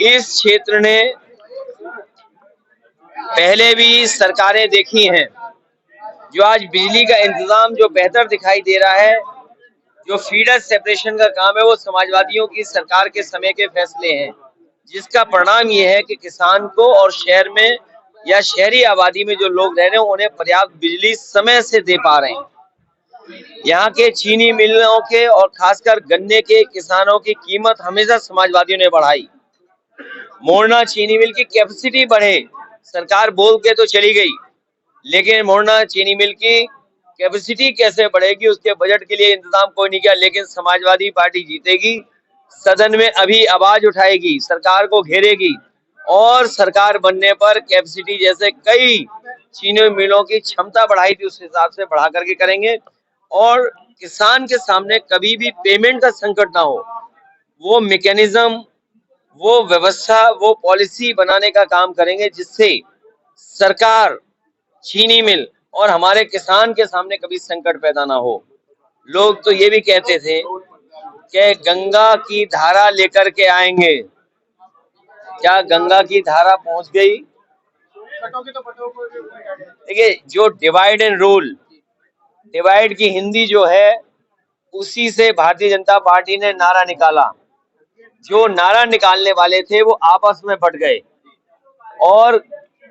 इस क्षेत्र ने पहले भी सरकारें देखी हैं। जो आज बिजली का इंतजाम जो बेहतर दिखाई दे रहा है, जो फीडर सेपरेशन का काम है, वो समाजवादियों की सरकार के समय के फैसले हैं, जिसका परिणाम ये है कि किसान को और शहर में या शहरी आबादी में जो लोग रह रहे हैं उन्हें पर्याप्त बिजली समय से दे पा रहे हैं। यहाँ के चीनी मिलों के और खासकर गन्ने के किसानों की कीमत हमेशा समाजवादियों ने बढ़ाई। मोरना चीनी मिल की कैपेसिटी बढ़े, सरकार बोल के तो चली गई, लेकिन मोरना चीनी मिल की कैपेसिटी कैसे बढ़ेगी उसके बजट के लिए इंतजाम कोई नहीं किया। लेकिन समाजवादी पार्टी जीतेगी, सदन में अभी आवाज उठाएगी, सरकार को घेरेगी और सरकार बनने पर कैपेसिटी जैसे कई चीनी मिलों की क्षमता बढ़ाई थी उस हिसाब से बढ़ा करके करेंगे और किसान के सामने कभी भी पेमेंट का संकट ना हो, वो मैकेनिज्म, वो व्यवस्था, वो पॉलिसी बनाने का काम करेंगे जिससे सरकार, चीनी मिल और हमारे किसान के सामने कभी संकट पैदा ना हो। लोग तो ये भी कहते थे कि गंगा की धारा लेकर के आएंगे। क्या गंगा की धारा पहुंच गई? देखिए, जो डिवाइड एंड रूल, डिवाइड की हिंदी जो है उसी से भारतीय जनता पार्टी ने नारा निकाला। जो नारा निकालने वाले थे वो आपस में बट गए और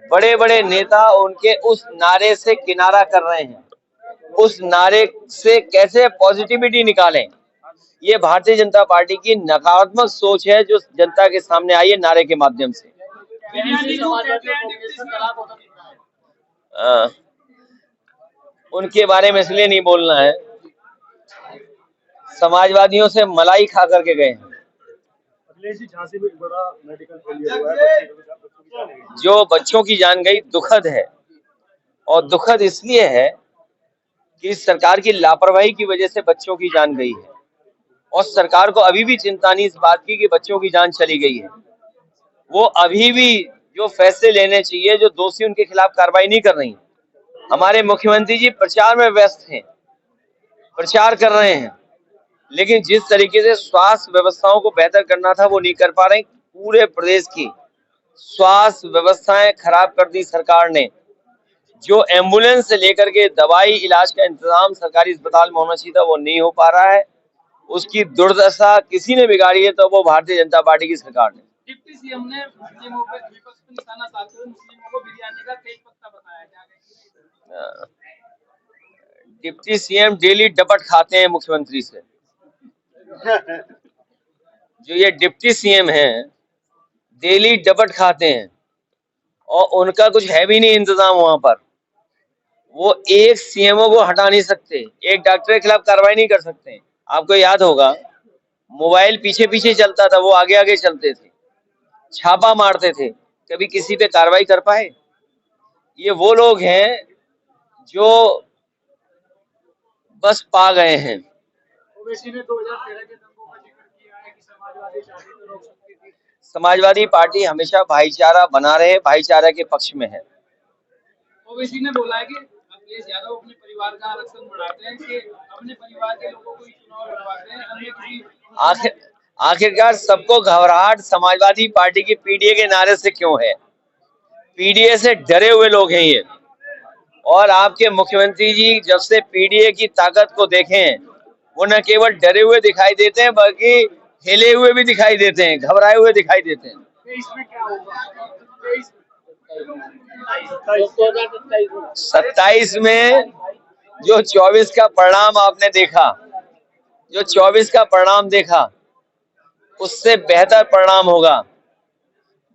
बड़े बड़े नेता उनके उस नारे से किनारा कर रहे हैं। उस नारे से कैसे पॉजिटिविटी निकालें, ये भारतीय जनता पार्टी की नकारात्मक सोच है जो जनता के सामने आई है नारे के माध्यम से। उनके बारे में इसलिए नहीं बोलना है, समाजवादियों से मलाई खा करके गए हैं। झांसी में बड़ा मेडिकल फेलियर हुआ है, जो बच्चों की जान गई, दुखद है। और दुखद इसलिए है कि सरकार की लापरवाही की वजह से बच्चों की जान गई है और सरकार को अभी भी चिंता नहीं इस बात की कि बच्चों की जान चली गई है। वो अभी भी जो फैसले लेने चाहिए, जो दोषी उनके खिलाफ कार्रवाई नहीं कर रही। हमारे मुख्यमंत्री जी प्रचार में व्यस्त हैं, प्रचार कर रहे हैं, लेकिन जिस तरीके से स्वास्थ्य व्यवस्थाओं को बेहतर करना था वो नहीं कर पा रहे। पूरे प्रदेश की स्वास्थ्य व्यवस्थाएं खराब कर दी सरकार ने। जो एम्बुलेंस से लेकर के दवाई इलाज का इंतजाम सरकारी अस्पताल में होना चाहिए था वो नहीं हो पा रहा है। उसकी दुर्दशा किसी ने बिगाड़ी है तो वो भारतीय जनता पार्टी की सरकार ने। डिप्टी सीएम ने मुस्लिमों पे निशाना साधते हुए मुस्लिमों को बिरयानी का तेज पत्ता बताया। डिप्टी सीएम डेली डपट खाते हैं मुख्यमंत्री से। जो ये डिप्टी सीएम हैं डेली डपट खाते हैं और उनका कुछ है भी नहीं इंतजाम वहां पर। वो एक सीएमओ को हटा नहीं सकते, एक डॉक्टर के खिलाफ कार्रवाई नहीं कर सकते। आपको याद होगा मोबाइल पीछे पीछे चलता था, वो आगे आगे चलते थे, छापा मारते थे, कभी किसी पे कार्रवाई कर पाए? ये वो लोग हैं जो बस पा गए हैं। समाजवादी पार्टी हमेशा भाईचारा बना रहे, भाईचारा के पक्ष में है। ओवैसी ने बोला है कि अखिलेश यादव अपने परिवार का आरक्षण बढ़ाते हैं कि अपने परिवार के लोगों को ही चुनाव लड़वाते हैं। आखिरकार सबको घबराहट समाजवादी पार्टी की पीडीए के नारे से क्यों है? पीडीए से डरे हुए लोग हैं ये। और आपके मुख्यमंत्री जी जब से पीडीए की ताकत को देखें, वो न केवल डरे हुए दिखाई देते हैं बल्कि हिले हुए भी दिखाई देते हैं, घबराए हुए दिखाई देते हैं। इसमें क्या होगा? 27 में जो 24 का परिणाम आपने देखा, जो 24 का परिणाम देखा उससे बेहतर परिणाम होगा।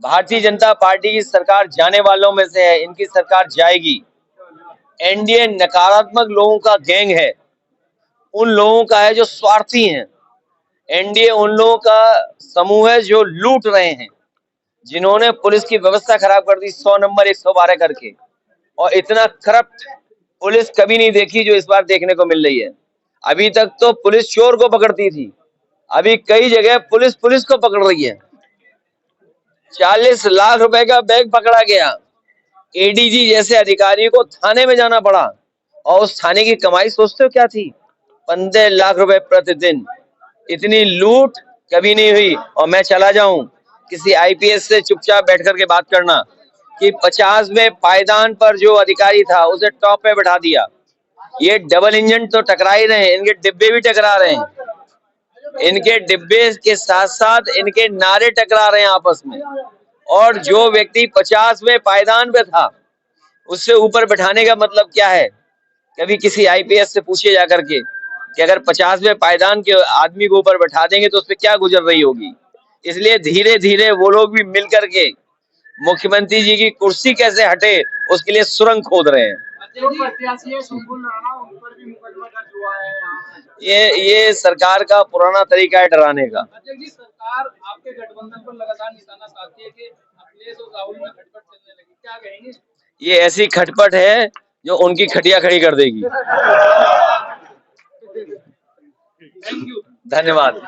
भारतीय जनता पार्टी की सरकार जाने वालों में से है, इनकी सरकार जाएगी। एनडीए नकारात्मक लोगों का गैंग है, उन लोगों का है जो स्वार्थी हैं। एनडीए उन लोगों का समूह है जो लूट रहे हैं, जिन्होंने पुलिस की व्यवस्था खराब कर दी 100 नंबर 112 करके। और इतना करप्ट पुलिस कभी नहीं देखी जो इस बार देखने को मिल रही है। अभी तक तो पुलिस चोर को पकड़ती थी, अभी कई जगह पुलिस को पकड़ रही है। 40 लाख रुपए का बैग पकड़ा गया, एडीजी जैसे अधिकारी को थाने में जाना पड़ा और उस थाने की कमाई सोचते हो क्या थी? 15 लाख रुपए प्रतिदिन। इतनी लूट कभी नहीं हुई। और मैं चला जाऊं, किसी आईपीएस से चुपचाप बैठ करके बात करना कि 50वें पायदान पर जो अधिकारी था उसे टॉप पे बैठा दिया। ये डबल इंजन तो टकरा ही रहे हैं, इनके डिब्बे भी टकरा रहे हैं, इनके डिब्बे के साथ साथ इनके नारे टकरा रहे हैं आपस में। और जो व्यक्ति 50वें पायदान पे था उससे ऊपर बैठाने का मतलब क्या है? कभी किसी आईपीएस से पूछे जाकर के कि अगर 50वें पायदान के आदमी को ऊपर बैठा देंगे तो उस पर क्या गुजर रही होगी। इसलिए धीरे धीरे वो लोग भी मिल करके मुख्यमंत्री जी की कुर्सी कैसे हटे उसके लिए सुरंग खोद रहे हैं। ये सरकार का पुराना तरीका है डराने का। सरकार आपके गठबंधन पर लगातार निशाना साधती है कि अखिलेश और राहुल में खटपट चलने लगी, क्या कहेंगे? ये ऐसी खटपट है जो उनकी खटिया खड़ी कर देगी। Thank you. धन्यवाद।